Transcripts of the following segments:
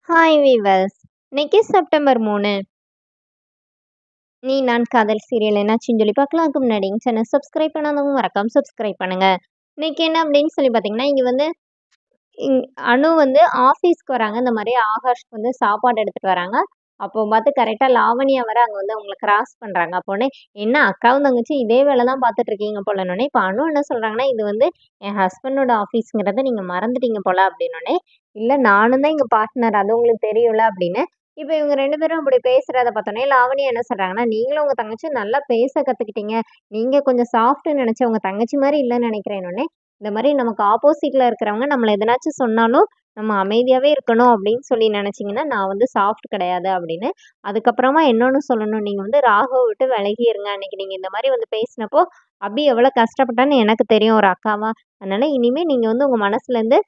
Hi viewers. இன்னைக்கு September 3. நீ நான் காதல் சீரியல் என்னாச்சுன்னு சொல்லி பார்க்கலாம். அதுக்கு முன்னாடி சேனல் சப்ஸ்கிரைப் பண்ணாதவங்க மறக்காம சப்ஸ்கிரைப் பண்ணுங்க. இன்னைக்கு என்ன அப்படின்னு சொல்லி பார்த்தீங்கன்னா, இங்க வந்து இங் அனு வந்து ஆஃபீஸ்க்கு வராங்க. இந்த மாதிரி ஆகாஷ்க்கு வந்து சாப்பாடு எடுத்துட்டு வராங்க. அப்போ பார்த்து கரெக்டா லாவண்யா வர அங்க வந்து அவங்கள கிராஸ் பண்றாங்க. அப்போனே என்ன அக்காவும் தங்கச்சி இதே வேலை தான் பார்த்துட்டு இருக்கீங்க போலன்னொன்னே, இப்போ அனு என்ன சொல்றாங்கன்னா, இது வந்து என் ஹஸ்பண்டோட ஆஃபீஸ்ங்கிறத நீங்க மறந்துட்டீங்க போல அப்படின்னோடனே, இல்ல நானும் தான் இங்க பார்ட்னர் அது உங்களுக்கு தெரியும்ல அப்படின்னு. இப்ப இவங்க 2 பேரும் இப்படி பேசுறத பார்த்தோனே, லாவண்யா என்ன சொல்றாங்கன்னா, நீங்களும் உங்க தங்கச்சியும் நல்லா பேச கத்துக்கிட்டீங்க. நீங்க கொஞ்சம் சாஃப்ட்ன்னு நெனச்சேன். உங்க தங்கச்சி மாரி இல்லன்னு நெனைக்கிறேன்னோனே, இந்த மாரி நமக்கு ஆப்போசிட்ல இருக்கிறவங்க நம்மள எதனாச்சும் சொன்னாலும், நம்ம அமைதியாவே இருக்கணும் அப்படின்னு சொல்லி நெனச்சீங்கன்னா, நான் வந்து சாஃப்ட் கிடையாது அப்படின்னு. அதுக்கப்புறமா இன்னொன்னு சொல்லணும். நீங்க வந்து ராகவ விட்டு விலகி இருங்க. அன்னைக்கு நீங்க இந்த மாரி வந்து பேசினப்போ, அபி எவ்வளோ கஷ்டப்பட்டான்னு எனக்கு தெரியும் ஒரு அக்காவா. அதனால இனிமே நீங்க வந்து உங்க மனசுலேருந்து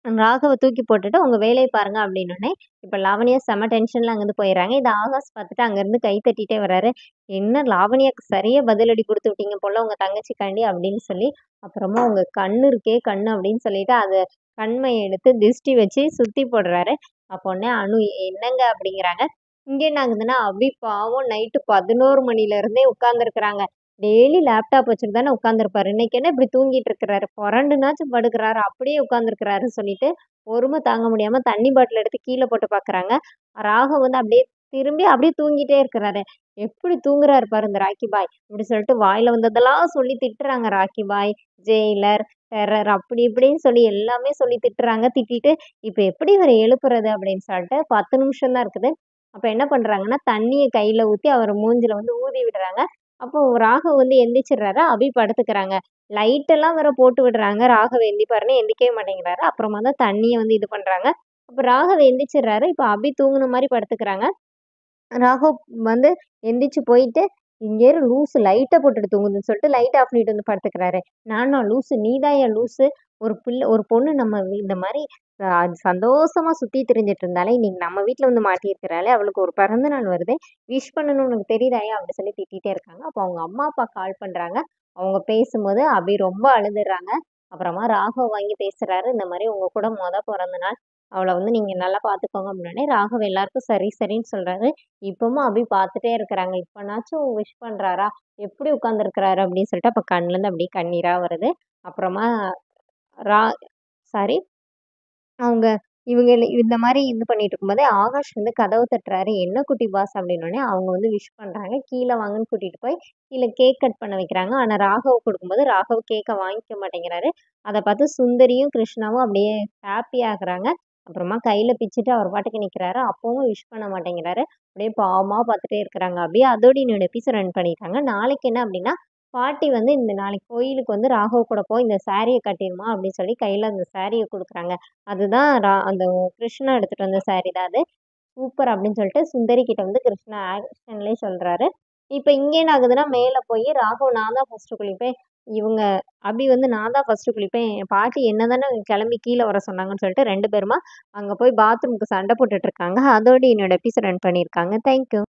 ராகவ தூக்கி போட்டுட்டு உங்க வேலைய பாருங்க அப்படின்னோனே, இப்ப லாவண்யா செம்ம டென்ஷன்ல அங்கருந்து போயிர்றாங்க. இத ஆகாஷ் பார்த்துட்டு அங்கருந்து கை தட்டிட்டே வர்றாரு. "என்ன லாவண்யாக்கு சரியா பதிலடி குடுத்து விட்டீங்க போல உங்க தங்கச்சிக்காண்டி" அப்படின்னு சொல்லி, அப்புறமா "உங்க கண்ணு இருக்கே கண்ணு" அப்படின்னு சொல்லிட்டு அத கண்மைய எடுத்து திஷ்டி வச்சு சுத்தி போடுறாரு. அப்போ உடனே அனு "என்னங்க?" அப்படிங்கிறாங்க. இங்க என்ன ஆகுதுன்னா, அபி பாவம் நைட்டு 11 மணில இருந்தே உட்கார்ந்துருக்கிறாங்க. டெய்லி லேப்டாப் வச்சுட்டு தானே உட்காந்துருப்பாரு. இன்னைக்கு என்ன இப்படி தூங்கிட்டு இருக்கிறாரு? புரண்டுனாச்சும் படுக்கிறாரு. அப்படியே உட்காந்துருக்கிறாருன்னு சொல்லிட்டு, பொறுமை தாங்க முடியாம தண்ணி பாட்டில் எடுத்து கீழ போட்டு பார்க்குறாங்க. ராகவ் வந்து அப்படியே திரும்பி அப்படியே தூங்கிட்டே இருக்கிறாரு. எப்படி தூங்குறாரு பாரு இந்த ராக்கி பாய். இப்படி சொல்லிட்டு வாயில வந்ததெல்லாம் சொல்லி திட்டுறாங்க. ராக்கி பாய், ஜெயிலர், டெரர் அப்படி இப்படின்னு சொல்லி எல்லாமே சொல்லி திட்டுறாங்க. திட்டிட்டு, இப்ப எப்படி இவர எழுப்புறது அப்படின்னு சொல்லிட்டு 10 நிமிஷம் தான் இருக்குது. அப்ப என்ன பண்றாங்கன்னா, தண்ணிய கையில ஊத்தி அவர் மூஞ்சில வந்து ஊதி விடுறாங்க. அப்போ ராகவ் வந்து எந்திரிச்சிடுறாரு. அபி படுத்துக்கிறாங்க. லைட் எல்லாம் வேற போட்டு விடுறாங்க. ராகவ் எந்திப்பாருன்னு எந்திரிக்கவே மாட்டேங்கிறாரு. அப்புறமா தான் தண்ணிய வந்து இது பண்றாங்க. அப்ப ராகவ் எந்திரிச்சிடுறாரு. இப்ப அபி தூங்குன மாரி படுத்துக்கிறாங்க. ராகவ் வந்து எந்திரிச்சு போயிட்டு, "இங்க இரு லூசு லைட்ட போட்டுட்டு தூங்குதுன்னு" சொல்லிட்டு லைட் ஆஃப் பண்ணிட்டு வந்து படுத்துக்கிறாரு. "நானா லூசு? நீதான்யா லூசு. ஒரு பொண்ணு நம்ம இந்த மாரி சந்தோஷமா சுத்தி திரிஞ்சுட்டு இருந்தாலே, இன்னைக்கு நம்ம வீட்ல வந்து மாட்டியிருக்கிறாளே! அவளுக்கு ஒரு பிறந்த நாள் வருதே! விஷ் பண்ணணும்னு உனக்கு தெரியுதாயா?" அப்படி சொல்லி திட்டிட்டே இருக்காங்க. அப்போ அவங்க அம்மா, அப்பா கால் பண்றாங்க. அவங்க பேசும்போது அபி ரொம்ப அழுதுடுறாங்க. அப்புறமா ராகவ் வாங்கி பேசுறாரு. இந்த மாரி உங்க கூட பிறந்த நாள். அவள வந்து நீங்க நல்லா பார்த்துக்கோங்க அப்படின்னோனே, ராகவ் எல்லாருக்கும் சரி, சரின்னு சொல்றாரு. இப்பவும் அபி பார்த்துட்டே இருக்கிறாங்க. இப்பனாச்சும் விஷ் பண்றாரா? எப்படி உட்கார்ந்துருக்கிறாரு அப்படின்னு சொல்லிட்டு அப்ப கண்லேருந்து அப்படியே கண்ணீரா வருது. அப்புறமா ரா சாரி அவங்க இவங்க இந்த மாரி இது பண்ணிட்டு இருக்கும்போதே, ஆகாஷ் வந்து கதவு தட்டுறாரு. "என்ன குட்டி பாஸ்" அப்படின்னோனே, அவங்க வந்து விஷ் பண்றாங்க. கீழ வாங்கன்னு கூட்டிட்டு போய், கீழ கேக் கட் பண்ண வைக்கிறாங்க. ஆனா ராகவ் குடுக்கும்போது, ராகவ் கேக்க வாங்கிக்க மாட்டேங்கிறாரு. அத பார்த்து சுந்தரியும், கிருஷ்ணாவும் அப்படியே ஹாப்பி ஆகுறாங்க. அப்புறமா கையில பிச்சுட்டு அவர் பாட்டுக்கு நிக்கிறாரு. அப்பவும் விஷ் பண்ண மாட்டேங்கிறாரு. அப்படியே பாவமா பார்த்துட்டே இருக்கிறாங்க. அப்படியே அதோட இன்னொரு எபிசோட் ரன் பண்ணிட்டாங்க. நாளைக்கு என்ன அப்படின்னா, பாட்டி வந்து இந்த நாளைக்கு கோயிலுக்கு வந்து ராகவ் கூட போய் இந்த சாரிய கட்டிருமா அப்படின்னு சொல்லி கையில அந்த சாரிய குடுக்குறாங்க. அதுதான் அந்த கிருஷ்ணா எடுத்துட்டு வந்த சாரி தான் அது. சூப்பர் அப்படின்னு சொல்லிட்டு சுந்தரி கிட்ட வந்து கிருஷ்ணா ஆக்ஷன்லயே சொல்றாரு. இப்ப இங்க என்ன ஆகுதுன்னா, மேல போய் ராகவ் நான் தான் ஃபர்ஸ்ட்டு குளிப்பேன். இவங்க அபி வந்து நான் தான் ஃபர்ஸ்ட்டு குளிப்பேன். என் பாட்டி என்ன தானே கிளம்பி கீழ வர சொன்னாங்கன்னு சொல்லிட்டு 2 பேருமா அங்க போய் பாத்ரூம்க்கு சண்டை போட்டுட்டு இருக்காங்க. அதோட என்னோட எபிசோட் ரன் பண்ணியிருக்காங்க. Thank you.